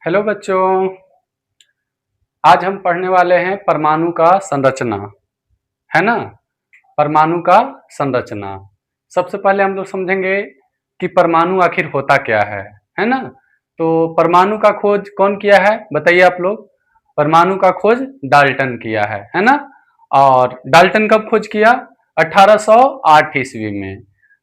Hello बच्चों। आज हम पढ़ने वाले हैं परमाणु का संरचना, है ना। परमाणु का संरचना। सबसे पहले हम लोग समझेंगे कि परमाणु आखिर होता क्या है ना। तो परमाणु का खोज कौन किया है बताइए आप लोग। परमाणु का खोज डाल्टन किया है ना। और डाल्टन कब खोज किया? 1808 ईस्वी में।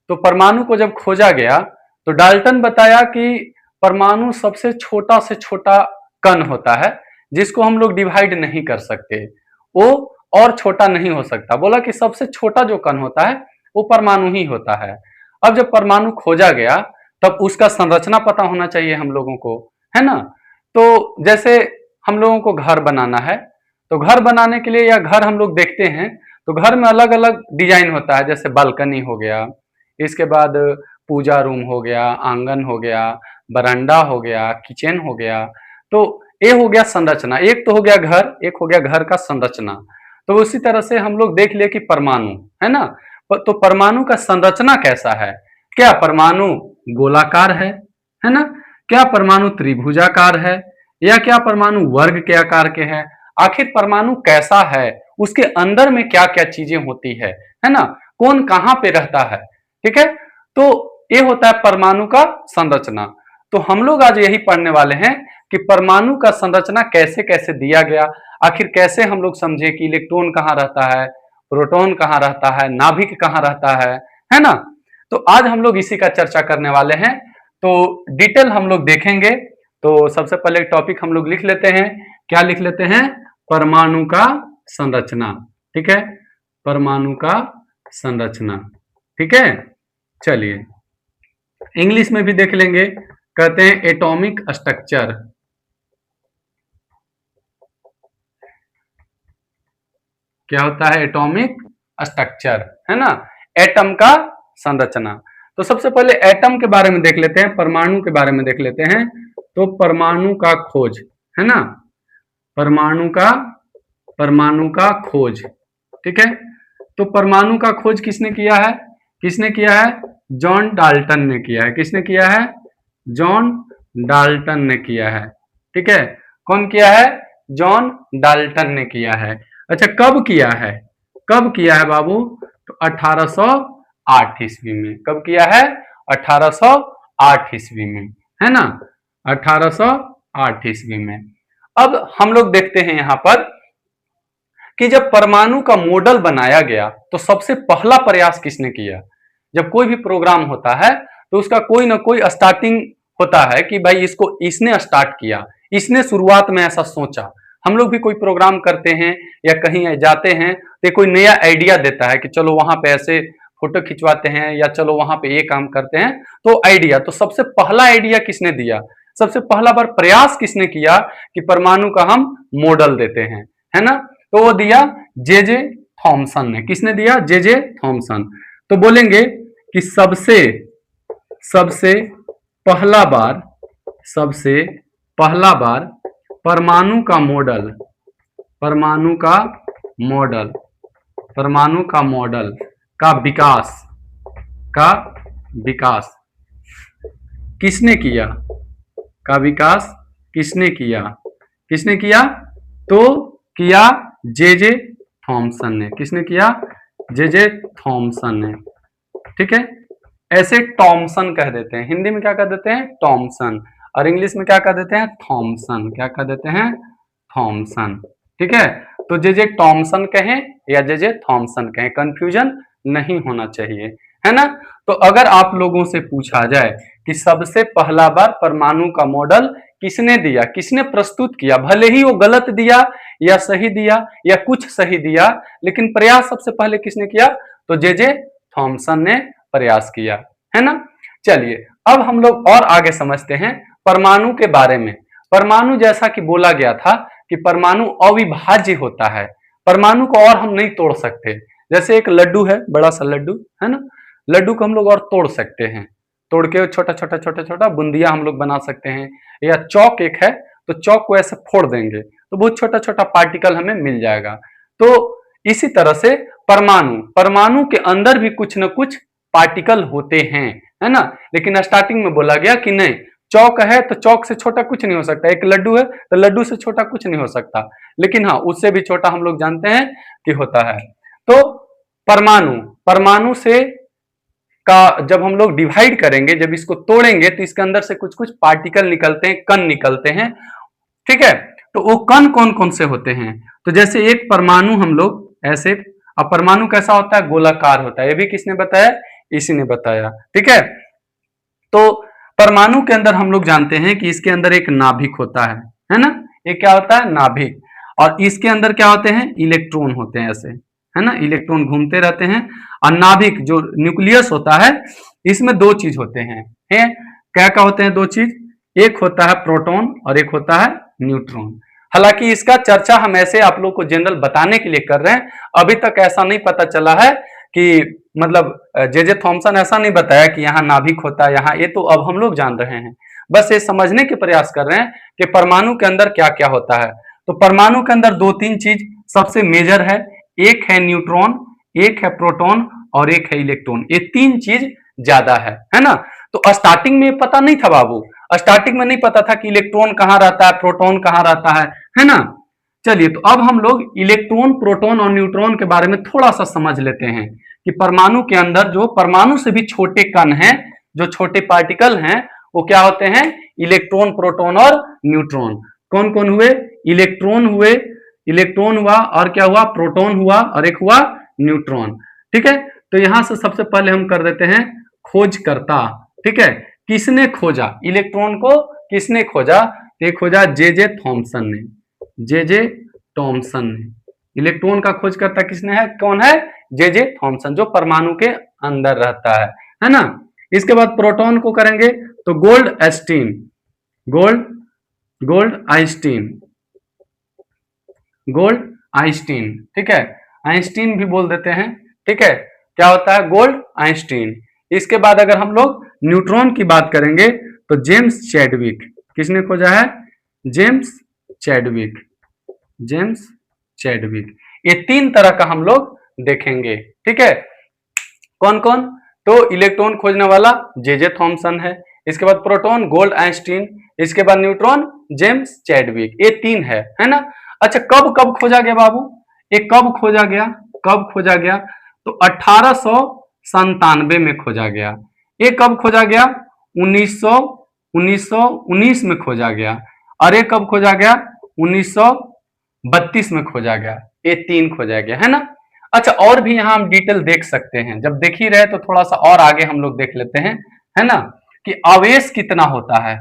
तो परमाणु को जब खोजा गया तो डाल्टन बताया कि परमाणु सबसे छोटा से छोटा कण होता है जिसको हम लोग डिवाइड नहीं कर सकते, वो और छोटा नहीं हो सकता। बोला कि सबसे छोटा जो कण होता है वो परमाणु ही होता है। अब जब परमाणु खोजा गया तब उसका संरचना पता होना चाहिए हम लोगों को, है ना। तो जैसे हम लोगों को घर बनाना है तो घर बनाने के लिए या घर हम लोग देखते हैं तो घर में अलग अलग डिजाइन होता है, जैसे बालकनी हो गया, इसके बाद पूजा रूम हो गया, आंगन हो गया, बरांडा हो गया, किचन हो गया। तो ये हो गया संरचना। एक तो हो गया घर, एक हो गया घर का संरचना। तो उसी तरह से हम लोग देख लिए कि परमाणु, है ना। तो परमाणु का संरचना कैसा है? क्या परमाणु गोलाकार है ना? क्या परमाणु त्रिभुजाकार है या क्या परमाणु वर्ग के आकार के है? आखिर परमाणु कैसा है, उसके अंदर में क्या क्या चीजें होती है ना। कौन कहां पे रहता है, ठीक है। तो ये होता है परमाणु का संरचना। तो हम लोग आज यही पढ़ने वाले हैं कि परमाणु का संरचना कैसे कैसे दिया गया। आखिर कैसे हम लोग समझे कि इलेक्ट्रॉन कहाँ रहता है, प्रोटॉन कहाँ रहता है, नाभिक कहाँ रहता है ना। तो आज हम लोग इसी का चर्चा करने वाले हैं। तो डिटेल हम लोग देखेंगे। तो सबसे पहले टॉपिक हम लोग लिख लेते हैं। क्या लिख लेते हैं? परमाणु का संरचना, ठीक है। परमाणु का संरचना, ठीक है। चलिए इंग्लिश में भी देख लेंगे। कहते हैं एटॉमिक स्ट्रक्चर। क्या होता है? एटॉमिक स्ट्रक्चर, है ना। एटम का संरचना। तो सबसे पहले एटम के बारे में देख लेते हैं, परमाणु के बारे में देख लेते हैं। तो परमाणु का खोज, है ना। परमाणु का खोज, ठीक है। तो परमाणु का खोज किसने किया है? किसने किया है? जॉन डाल्टन ने किया है। किसने किया है? जॉन डाल्टन ने किया है, ठीक है। कौन किया है? जॉन डाल्टन ने किया है। अच्छा, कब किया है? कब किया है बाबू? तो 1808 ईस्वी में। कब किया है? 1808 ईस्वी में, है ना। 1808 ईस्वी में। अब हम लोग देखते हैं यहां पर कि जब परमाणु का मॉडल बनाया गया तो सबसे पहला प्रयास किसने किया? जब कोई भी प्रोग्राम होता है तो उसका कोई ना कोई स्टार्टिंग होता है कि भाई इसको इसने स्टार्ट किया, इसने शुरुआत में ऐसा सोचा। हम लोग भी कोई प्रोग्राम करते हैं या कहीं जाते हैं तो कोई नया आइडिया देता है कि चलो वहां पे ऐसे फोटो खिंचवाते हैं या चलो वहां पे ये काम करते हैं। तो आइडिया, तो सबसे पहला आइडिया किसने दिया? सबसे पहला बार प्रयास किसने किया कि परमाणु का हम मॉडल देते हैं, है ना। तो वो दिया जे जे थॉमसन ने। किसने दिया? जे जे थॉमसन। तो बोलेंगे कि सबसे सबसे पहला बार सबसे पहला बार परमाणु का मॉडल परमाणु का मॉडल परमाणु का मॉडल का का विकास किसने किया? का विकास किसने किया? किसने किया? तो किया जे जे थॉमसन ने। किसने किया? जे जे थॉमसन ने, ठीक है। ऐसे टॉमसन कह देते हैं, हिंदी में क्या कह देते हैं? टॉमसन। और इंग्लिश में क्या कह देते हैं? थॉमसन। क्या कह देते हैं? थॉमसन, ठीक है। तो जे जे टॉमसन कहें या जे जे थॉमसन कहें, कंफ्यूजन नहीं होना चाहिए, है ना। तो अगर आप लोगों से पूछा जाए कि सबसे पहला बार परमाणु का मॉडल किसने दिया, किसने प्रस्तुत किया, भले ही वो गलत दिया या सही दिया या कुछ सही दिया, लेकिन प्रयास सबसे पहले किसने किया? तो जे जे थॉमसन ने प्रयास किया, है ना। चलिए अब हम लोग और आगे समझते हैं परमाणु के बारे में। परमाणु जैसा कि बोला गया था कि परमाणु अविभाज्य होता है। परमाणु को और हम नहीं तोड़ सकते। जैसे एक लड्डू है, बड़ा सा लड्डू, है ना। लड्डू को हम लोग और तोड़ सकते हैं, तोड़ के छोटा छोटा छोटा छोटा बूंदिया हम लोग बना सकते हैं। या चौक एक है तो चौक को ऐसे फोड़ देंगे तो बहुत छोटा छोटा पार्टिकल हमें मिल जाएगा। तो इसी तरह से परमाणु के अंदर भी कुछ न कुछ पार्टिकल होते हैं, है ना। लेकिन स्टार्टिंग में बोला गया कि नहीं, चौक है तो चौक से छोटा कुछ नहीं हो सकता, एक लड्डू है तो लड्डू से छोटा कुछ नहीं हो सकता, लेकिन हाँ उससे भी छोटा हम लोग जानते हैं कि होता है। तो परमाणु, परमाणु से का जब हम लोग डिवाइड करेंगे, जब इसको तोड़ेंगे तो इसके अंदर से कुछ कुछ पार्टिकल निकलते हैं, कण निकलते हैं, ठीक है। तो वो कण कौन कौन से होते हैं? तो जैसे एक परमाणु हम लोग ऐसे, अब परमाणु कैसा होता है? गोलाकार होता है। ये भी किसने बताया? इसी ने बताया, ठीक है। तो परमाणु के अंदर हम लोग जानते हैं कि इसके अंदर एक नाभिक होता है ना। ये क्या होता है? नाभिक। और इसके अंदर क्या होते हैं? इलेक्ट्रॉन होते हैं ऐसे, है ना, इलेक्ट्रॉन घूमते रहते हैं। और नाभिक जो न्यूक्लियस होता है, इसमें दो चीज होते हैं, है? क्या क्या होते हैं? दो चीज, एक होता है प्रोटॉन और एक होता है न्यूट्रॉन। हालांकि इसका चर्चा हम ऐसे आप लोग को जनरल बताने के लिए कर रहे हैं, अभी तक ऐसा नहीं पता चला है कि मतलब जे थॉमसन ऐसा नहीं बताया कि यहाँ नाभिक होता है यहाँ, ये तो अब हम लोग जान रहे हैं। बस ये समझने के प्रयास कर रहे हैं कि परमाणु के अंदर क्या क्या होता है। तो परमाणु के अंदर दो तीन चीज सबसे मेजर है, एक है न्यूट्रॉन, एक है प्रोटॉन और एक है इलेक्ट्रॉन। ये तीन चीज ज्यादा है ना। तो स्टार्टिंग में पता नहीं था बाबू, स्टार्टिंग में नहीं पता था कि इलेक्ट्रॉन कहाँ रहता है, प्रोटॉन कहाँ रहता है ना। चलिए, तो अब हम लोग इलेक्ट्रॉन, प्रोटॉन और न्यूट्रॉन के बारे में थोड़ा सा समझ लेते हैं कि परमाणु के अंदर जो परमाणु से भी छोटे कण हैं, जो छोटे पार्टिकल हैं, वो क्या होते हैं? इलेक्ट्रॉन, प्रोटॉन और न्यूट्रॉन। कौन कौन हुए? इलेक्ट्रॉन हुए, इलेक्ट्रॉन हुआ, और क्या हुआ? प्रोटॉन हुआ, और एक हुआ न्यूट्रॉन, ठीक है। तो यहां से सबसे पहले हम कर देते हैं खोजकर्ता, ठीक है। किसने खोजा इलेक्ट्रॉन को? किसने खोजा? ये खोजा जे थॉमसन ने, जे थॉमसन ने। इलेक्ट्रॉन का खोजकर्ता किसने है? कौन है? जे थॉमसन, जो परमाणु के अंदर रहता है ना। इसके बाद प्रोटॉन को करेंगे तो gold Einstein, gold Einstein, gold Einstein, ठीक है। आइंस्टीन भी बोल देते हैं, ठीक है। क्या होता है? Gold Einstein. इसके बाद अगर हम लोग न्यूट्रॉन की बात करेंगे तो जेम्स चैडविक। किसने खोजा है? James Chadwick, James Chadwick. ये तीन तरह का हम लोग देखेंगे, ठीक है। कौन कौन? तो इलेक्ट्रॉन खोजने वाला जे थॉमसन है, इसके बाद प्रोटॉन गोल्ड आइंस्टीन, इसके बाद न्यूट्रॉन जेम्स चैडविक। ये तीन है ना। अच्छा, कब कब खोजा गया बाबू? ये कब खोजा गया? कब खोजा गया? तो 1897 में खोजा गया। ये कब खोजा गया? 1919 में खोजा गया। और ये कब खोजा गया? 1932 में खोजा गया। ये तीन खोजा गया, है ना। अच्छा, और भी यहाँ हम डिटेल देख सकते हैं, जब देख ही रहे तो थोड़ा सा और आगे हम लोग देख लेते हैं, है ना, कि आवेश कितना होता है।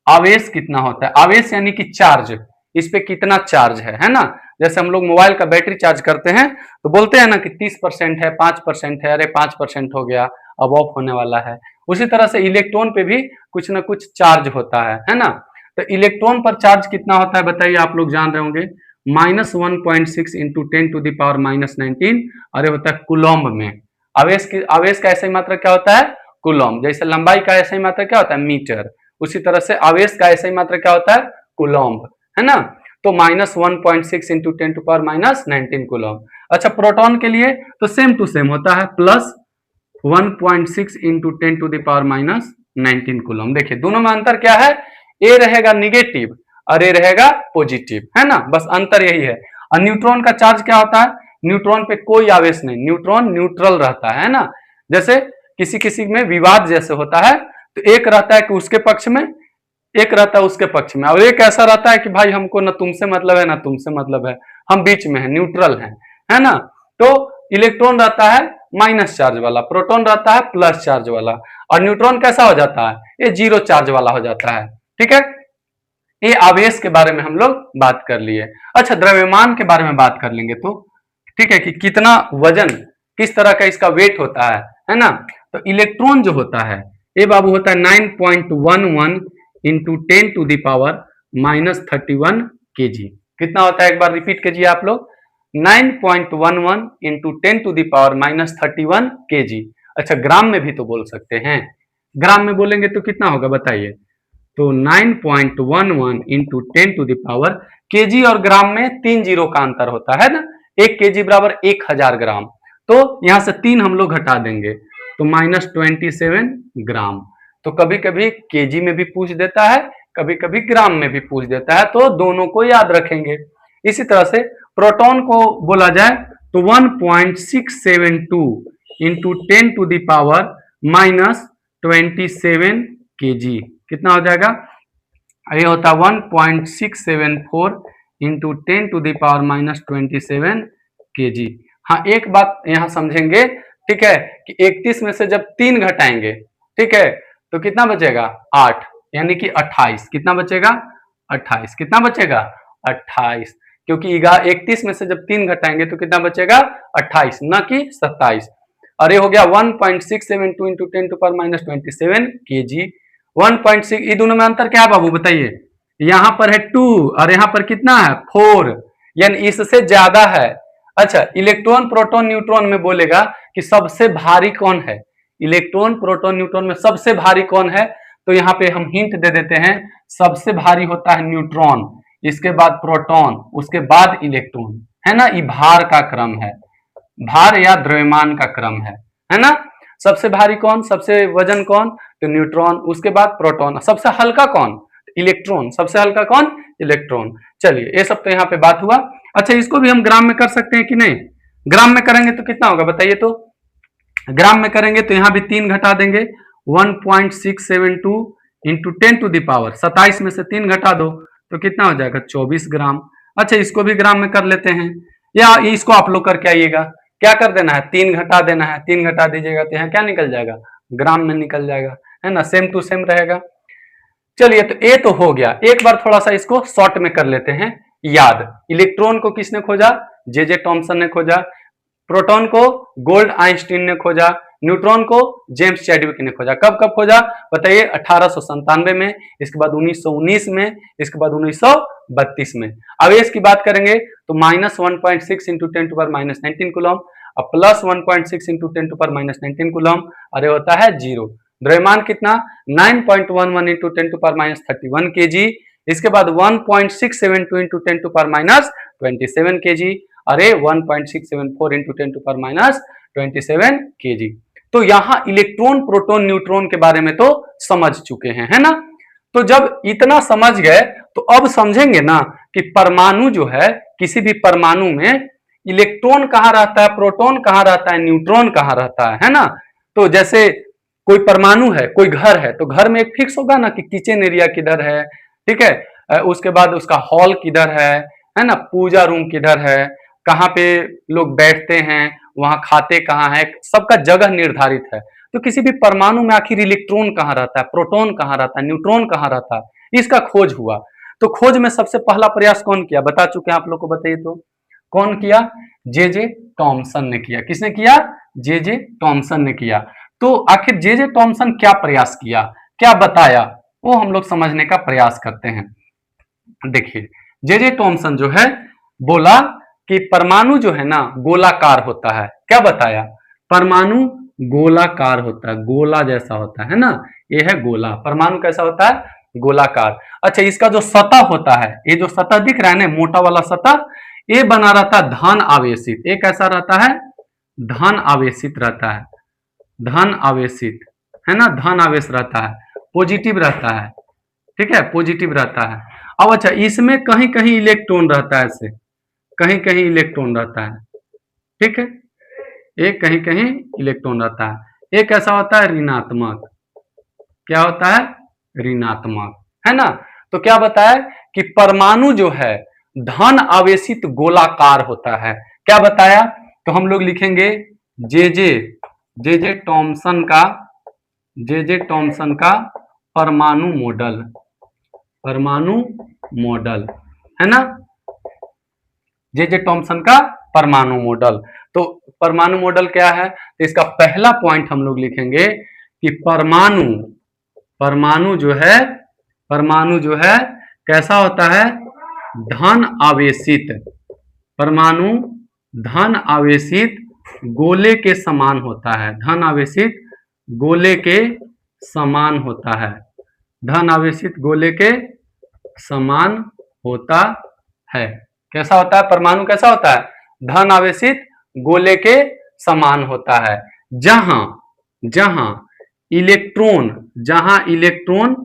आवेश कितना होता है? आवेश यानी कि चार्ज, इस पे कितना चार्ज है ना। जैसे हम लोग मोबाइल का बैटरी चार्ज करते हैं तो बोलते हैं ना कि 30% है, 5% है, अरे 5% हो गया, अब ऑफ होने वाला है। उसी तरह से इलेक्ट्रॉन पे भी कुछ ना कुछ चार्ज होता है ना। तो इलेक्ट्रॉन पर चार्ज कितना होता है बताइए? आप लोग जान रहे होंगे, -1.6 इंटू 10⁻⁻19, अरे होता है कूलम्ब में। आवेश का ऐसा ही मात्रा क्या होता है? कूलम्ब। जैसे लंबाई का ऐसा ही मात्रा क्या होता है? मीटर। उसी तरह से आवेश का ऐसा ही मात्रा क्या होता है? कूलम्ब, है ना। तो -1.6 इंटू 10⁻⁻19 कूलम्ब। अच्छा, प्रोटॉन के लिए तो सेम टू सेम होता है, +1.6 इंटू 10⁻⁻19 कूलम्ब। देखिए दोनों में अंतर क्या है? ए रहेगा निगेटिव और ए रहेगा पॉजिटिव, है ना, बस अंतर यही है। और न्यूट्रॉन का चार्ज क्या होता है? न्यूट्रॉन पे कोई आवेश नहीं, न्यूट्रॉन न्यूट्रल रहता है ना। जैसे किसी किसी में विवाद जैसे होता है तो एक रहता है कि उसके पक्ष में, एक रहता है उसके पक्ष में, और एक ऐसा रहता है कि भाई हमको ना तुमसे मतलब है ना तुमसे मतलब है, हम बीच में है, न्यूट्रल है ना। तो इलेक्ट्रॉन रहता है माइनस चार्ज वाला, प्रोटॉन रहता है प्लस चार्ज वाला, और न्यूट्रॉन कैसा हो जाता है? ये जीरो चार्ज वाला हो जाता है, ठीक है। ये आवेश के बारे में हम लोग बात कर लिए। अच्छा, द्रव्यमान के बारे में बात कर लेंगे तो, ठीक है, कि कितना वजन, किस तरह का इसका वेट होता है ना। तो इलेक्ट्रॉन जो होता है ये बाबू होता है 9.11 इंटू 10⁻⁻31 kg। कितना होता है? एक बार रिपीट कीजिए आप लोग, 9.11 इंटू 10⁻⁻31 kg। अच्छा, ग्राम में भी तो बोल सकते हैं, ग्राम में बोलेंगे तो कितना होगा बताइए? तो 9.11 इंटू 10⁻, केजी और ग्राम में 3 जीरो का अंतर होता है ना। 1 केजी बराबर 1000 ग्राम, तो यहां से 3 हम लोग घटा देंगे तो -27 ग्राम। तो कभी कभी केजी में भी पूछ देता है, कभी कभी ग्राम में भी पूछ देता है, तो दोनों को याद रखेंगे। इसी तरह से प्रोटॉन को बोला जाए तो 1.672 इंटू 10⁻⁻27 केजी कितना हो जाएगा? ये होता है 1.674 इंटू 10⁻⁻27 केजी। हाँ, एक बात यहाँ समझेंगे, ठीक है, कि 31 में से जब 3 घटाएंगे, ठीक है, तो कितना बचेगा? 8, यानी कि 28। कितना बचेगा? 28। कितना बचेगा? 28, क्योंकि 31 में से जब 3 घटाएंगे तो कितना बचेगा? 28, न कि 27। और ये हो गया 1.672 इंटू 10⁻⁻27 केजी। 1.6, ये दोनों में अंतर क्या है बाबू बताइए? यहां पर है 2 और यहां पर कितना है? 4, यानी इससे ज्यादा है। अच्छा, इलेक्ट्रॉन प्रोटॉन न्यूट्रॉन में बोलेगा कि सबसे भारी कौन है? इलेक्ट्रॉन प्रोटॉन न्यूट्रॉन में सबसे भारी कौन है? तो यहाँ पे हम हिंट दे देते हैं, सबसे भारी होता है न्यूट्रॉन, इसके बाद प्रोटॉन, उसके बाद इलेक्ट्रॉन, है ना। ये भार का क्रम है, भार या द्रव्यमान का क्रम है ना। सबसे भारी कौन? सबसे वजन कौन? तो न्यूट्रॉन, उसके बाद प्रोटॉन। सबसे हल्का कौन? इलेक्ट्रॉन। सबसे हल्का कौन? इलेक्ट्रॉन। चलिए, ये सब तो यहाँ पे बात हुआ। अच्छा, इसको भी हम ग्राम में कर सकते हैं कि नहीं? ग्राम में करेंगे तो कितना होगा बताइए? तो ग्राम में करेंगे तो यहां भी 3 घटा देंगे, 1.672 इंटू 10⁻27 में से 3 घटा दो तो कितना हो जाएगा? 24 ग्राम। अच्छा, इसको भी ग्राम में कर लेते हैं, या इसको आप लोग करके आइएगा। क्या कर देना है? 3 घटा देना है, 3 घटा दीजिएगा तो यहाँ क्या निकल जाएगा? ग्राम में निकल जाएगा, है ना। सेम टू सेम रहेगा। चलिए, तो ये तो हो गया। एक बार थोड़ा सा इसको शॉर्ट में कर लेते हैं याद। इलेक्ट्रॉन को किसने खोजा? जे टॉमसन ने खोजा। प्रोटॉन को गोल्ड आइंस्टीन ने खोजा। न्यूट्रॉन को जेम्स चैडविक ने खोजा। कब कब खोजा बताइए? 1897 में, इसके बाद 1919 में, इसके बाद 1932 में। अब इसकी बात करेंगे तो -1.6 इंटू 10⁻⁻19 कूलम और प्लस 1.6 इंटू 10⁻⁻19 कूलम, अरे होता है 0। द्रव्यमान कितना? 9.11 इंटू 10⁻31 केजी। इसके बाद 1.672 इंटू 10⁻27 केजी, अरे 1.674 इंटू 10⁻27 केजी। तो यहां इलेक्ट्रॉन प्रोटॉन न्यूट्रॉन के बारे में तो समझ चुके हैं, है ना। तो जब इतना समझ गए तो अब समझेंगे ना कि परमाणु जो है, किसी भी परमाणु में इलेक्ट्रॉन कहां रहता है, प्रोटॉन कहां रहता है, न्यूट्रॉन कहां रहता है ना। तो जैसे कोई परमाणु है, कोई घर है, तो घर में एक फिक्स होगा ना कि किचन एरिया किधर है, ठीक है, उसके बाद उसका हॉल किधर है ना, पूजा रूम किधर है, कहाँ पे लोग बैठते हैं, वहां खाते कहाँ है, सबका जगह निर्धारित है। तो किसी भी परमाणु में आखिर इलेक्ट्रॉन कहाँ रहता है, प्रोटॉन कहाँ रहता है, न्यूट्रॉन कहाँ रहता है, इसका खोज हुआ। तो खोज में सबसे पहला प्रयास कौन किया? बता चुके हैं आप लोग को, बताइए तो कौन किया? जे टॉमसन ने किया। किसने किया? जे टॉमसन ने किया। तो आखिर जे टॉमसन क्या प्रयास किया, क्या बताया, वो हम लोग समझने का प्रयास करते हैं। देखिए, जे टॉमसन जो है बोला कि परमाणु जो है ना गोलाकार होता है। क्या बताया? परमाणु गोलाकार होता है, गोला जैसा होता है ना, ये है गोला। परमाणु कैसा होता है? गोलाकार। अच्छा, इसका जो सतह होता है, ये जो सतह दिख रहा है ना, मोटा वाला सतह, ये बना रहता है धन आवेशित। ये कैसा रहता है? धन आवेशित रहता है, धन आवेशित, है ना, धन आवेश रहता है, पॉजिटिव रहता है, ठीक है, पॉजिटिव रहता है। अब अच्छा, इसमें कहीं कहीं इलेक्ट्रॉन रहता है, ऐसे कहीं कहीं इलेक्ट्रॉन रहता है, ठीक है, एक कहीं कहीं इलेक्ट्रॉन रहता है। एक ऐसा होता है ऋणात्मक। क्या होता है? ऋणात्मक, है ना। तो क्या बताया कि परमाणु जो है धन आवेशित गोलाकार होता है। क्या बताया? तो हम लोग लिखेंगे जे टॉमसन का परमाणु मॉडल, परमाणु मॉडल, है ना, जे टॉमसन का परमाणु मॉडल। तो परमाणु मॉडल क्या है? तो इसका पहला पॉइंट हम लोग लिखेंगे कि परमाणु जो है कैसा होता है? धन आवेशित। परमाणु धन आवेशित गोले के समान होता है, धन आवेशित गोले के समान होता है, धन आवेशित गोले के समान होता है। कैसा होता है? परमाणु कैसा होता है? धन आवेशित गोले के समान होता है। जहां इलेक्ट्रॉन, जहां इलेक्ट्रॉन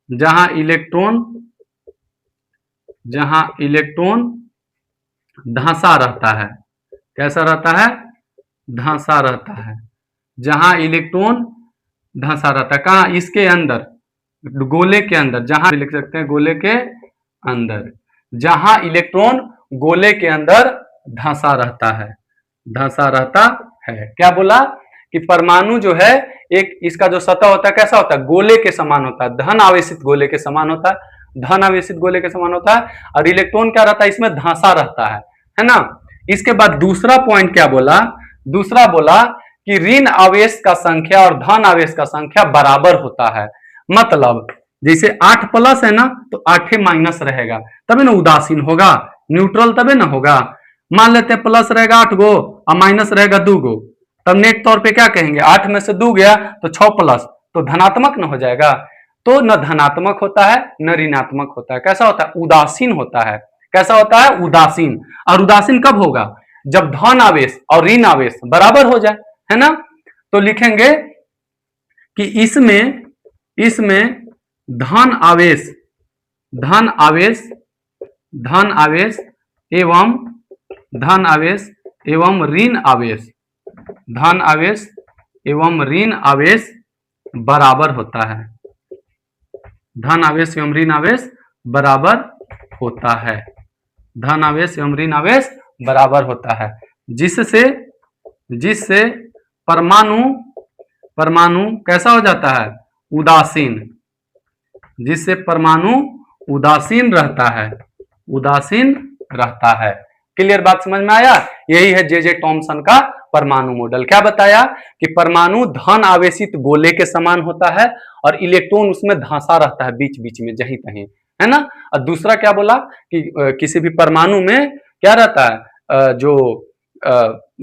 जहां इलेक्ट्रॉन जहां इलेक्ट्रॉन धंसा रहता है, कैसा रहता है, धंसा रहता है, जहां इलेक्ट्रॉन धंसा रहता है, कहां, इसके अंदर, गोले के अंदर, जहां लिख सकते हैं गोले के अंदर, जहां इलेक्ट्रॉन गोले के अंदर धंसा रहता है, धंसा रहता है। क्या बोला कि परमाणु जो है एक, इसका जो सतह होता है कैसा होता है, गोले के समान होता है, धन आवेशित गोले के समान होता है, धन आवेशित गोले के समान होता है, और इलेक्ट्रॉन क्या रहता है, इसमें धंसा रहता है ना। इसके बाद दूसरा पॉइंट क्या बोला, दूसरा बोला कि ऋण आवेश का संख्या और धन आवेश का संख्या बराबर होता है। मतलब जैसे 8 प्लस है ना, तो 8 माइनस रहेगा, तभी ना उदासीन होगा, न्यूट्रल तभी ना होगा। मान लेते हैं प्लस रहेगा 8 गो और माइनस रहेगा 2 गो, तब नेट तौर पे क्या कहेंगे, 8 में से 2 गया तो 6 प्लस, तो धनात्मक न हो जाएगा। तो न धनात्मक होता है न ऋणात्मक होता है, कैसा होता है, उदासीन होता है। कैसा होता है, उदासीन। और उदासीन कब होगा, जब धन आवेश और ऋण आवेश बराबर हो जाए, है ना। तो लिखेंगे कि इसमें धन आवेश एवं धन आवेश एवं ऋण आवेश, धन आवेश एवं ऋण आवेश बराबर होता है, धन आवेश एवं ऋण आवेश बराबर होता है, धन आवेश एवं ऋण आवेश बराबर होता है, जिससे परमाणु कैसा हो जाता है, उदासीन, जिससे परमाणु उदासीन रहता है, उदासीन रहता है। क्लियर बात समझ में आया। यही है जे टॉमसन का परमाणु मॉडल। क्या बताया कि परमाणु धन आवेशित गोले के समान होता है और इलेक्ट्रॉन उसमें धंसा रहता है बीच बीच में जहीं तहीं, है ना। और दूसरा क्या बोला कि किसी भी परमाणु में क्या रहता है, जो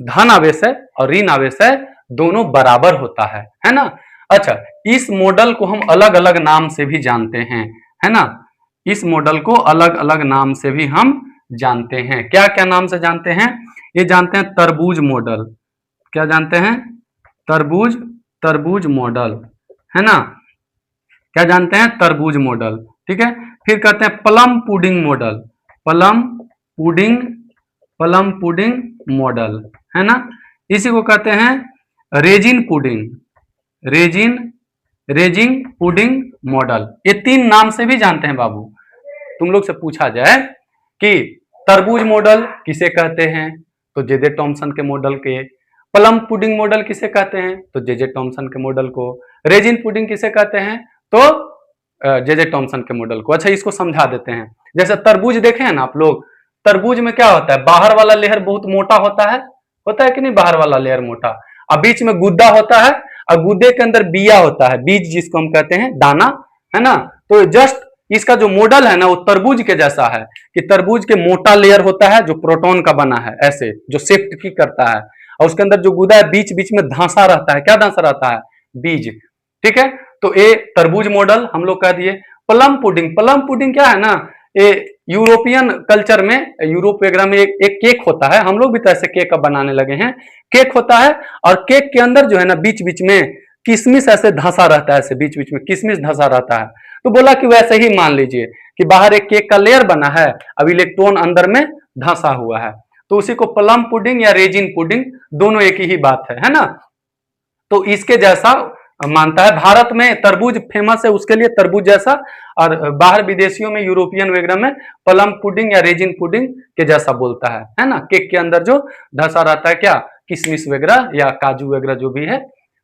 धन आवेश है और ऋण आवेश है दोनों बराबर होता है ना। अच्छा, इस मॉडल को हम अलग अलग नाम से भी जानते हैं, है ना। इस मॉडल को अलग अलग नाम से भी हम जानते हैं। क्या क्या नाम से जानते हैं, ये जानते हैं तरबूज मॉडल। क्या जानते हैं, तरबूज मॉडल, है ना। क्या जानते हैं, तरबूज मॉडल, ठीक है। फिर कहते हैं plum pudding model, plum pudding model, है ना। इसी को कहते हैं रेजिन पुडिंग मॉडल। ये 3 नाम से भी जानते हैं बाबू। तुम लोग से पूछा जाए कि तरबूज मॉडल किसे कहते हैं, तो जे टॉमसन के मॉडल के। प्लम पुडिंग मॉडल किसे कहते हैं, तो जे टॉमसन के मॉडल को। रेजिन पुडिंग किसे कहते हैं, तो जे टॉमसन के मॉडल को। अच्छा, इसको समझा देते हैं। जैसे तरबूज देखे हैं ना आप लोग, तरबूज में क्या होता है, बाहर वाला लेयर बहुत मोटा होता है कि नहीं, बाहर वाला लेयर मोटा, और बीच में गुद्दा होता है, और गुद्दे के अंदर बिया होता है, बीज जिसको हम कहते हैं, दाना, है ना। तो जस्ट इसका जो मॉडल है ना वो तरबूज के जैसा है, कि तरबूज के मोटा लेयर होता है जो प्रोटॉन का बना है, ऐसे जो शिफ्ट की करता है, और उसके अंदर जो गुदा है बीच बीच में धंसा रहता है। क्या धंसा रहता है, बीज, ठीक है। तो ये तरबूज मॉडल हम लोग कह दिए। प्लम पुडिंग क्या है ना, ये यूरोपियन कल्चर में, यूरोप वगैरह में एक केक होता है, हम लोग भी तो ऐसे केक अब बनाने लगे हैं। केक होता है और केक के अंदर जो है ना बीच बीच में किशमिश ऐसे धंसा रहता है, ऐसे बीच बीच में किशमिश धंसा रहता है। तो बोला कि वैसे ही मान लीजिए कि बाहर एक केक का लेयर बना है, अब इलेक्ट्रॉन अंदर में धंसा हुआ है, तो उसी को प्लम पुडिंग या रेजिन पुडिंग, दोनों एक ही बात है ना। तो इसके जैसा मानता है। भारत में तरबूज फेमस है उसके लिए, तरबूज जैसा, और बाहर विदेशियों में, यूरोपियन वगैरह में प्लम पुडिंग या रेजिन पुडिंग के जैसा बोलता है ना। केक के अंदर जो धंसा रहता है क्या, किशमिश वगैरह या काजू वगैरह जो भी है,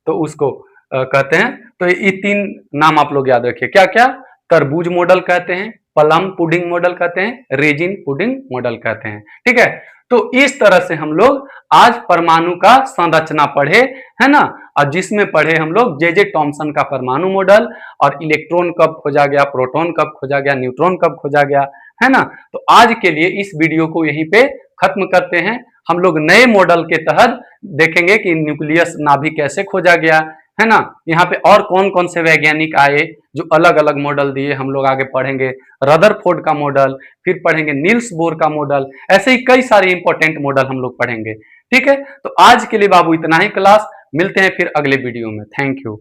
तो उसको कहते हैं। तो ये 3 नाम आप लोग याद रखिए। क्या क्या, तरबूज मॉडल कहते हैं, प्लम पुडिंग मॉडल कहते हैं, रेजिन पुडिंग मॉडल कहते हैं, ठीक है। तो इस तरह से हम लोग आज परमाणु का संरचना पढ़े, है ना। और जिसमें पढ़े हम लोग जे टॉमसन का परमाणु मॉडल, और इलेक्ट्रॉन कब खोजा गया, प्रोटॉन कब खोजा गया, न्यूट्रॉन कब खोजा गया, है ना। तो आज के लिए इस वीडियो को यहीं पे खत्म करते हैं। हम लोग नए मॉडल के तहत देखेंगे कि न्यूक्लियस नाभिक कैसे खोजा गया, है ना। यहाँ पे और कौन कौन से वैज्ञानिक आए जो अलग अलग मॉडल दिए, हम लोग आगे पढ़ेंगे। रदरफोर्ड का मॉडल, फिर पढ़ेंगे नील्स बोर का मॉडल, ऐसे ही कई सारे इंपॉर्टेंट मॉडल हम लोग पढ़ेंगे, ठीक है। तो आज के लिए बाबू इतना ही क्लास, मिलते हैं फिर अगले वीडियो में। Thank you.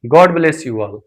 God bless you all.